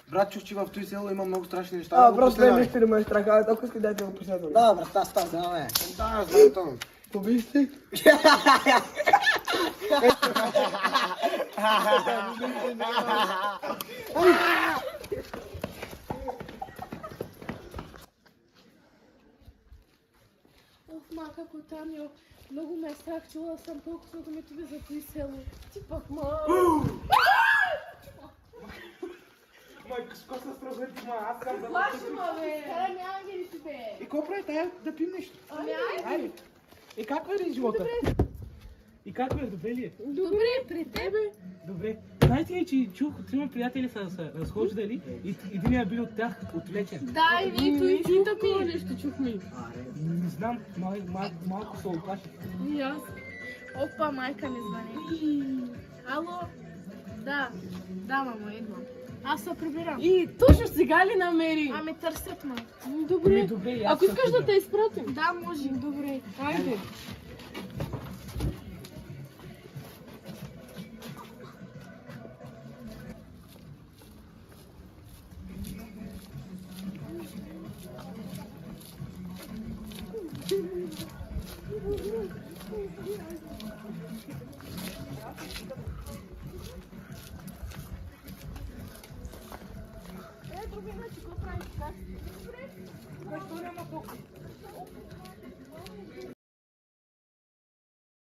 Брат, чух, че в този село има много страшни неща. Просто не нищо не ме е страх, толкова искай дайте го последно. Да, брат, става, знаме. Да, знам то. Побисти? Мака, Котаньо, много ме е страх, чула съм толкова да ме тебе за този село. Ти пак, Майко, с коса стразне ти, аз съм за... Плаши ме, бе! Кара ми ангелите, бе! И какво прави тая да пим нещо? Ами, Айде. И как върви живота? И как върви? Добре ли е? Добре, при тебе. Добре. Знаете ли, че чух, трима приятели са се разхождали и един е бил от тях отвлечен? Да, и ние и такова нещо чухме. Не знам, малко се оплаших. И аз. Опа, майка ми звъни. Ало? Да, мамо, идвам. Аз се прибирам. И точно сега ли намери? Ами търсят ме. Добре. Добре, аз Ако искаш да те изпратим. Да, може. Добре, айде. Добре, значи, какво правиш? Добре. Защо няма толкова?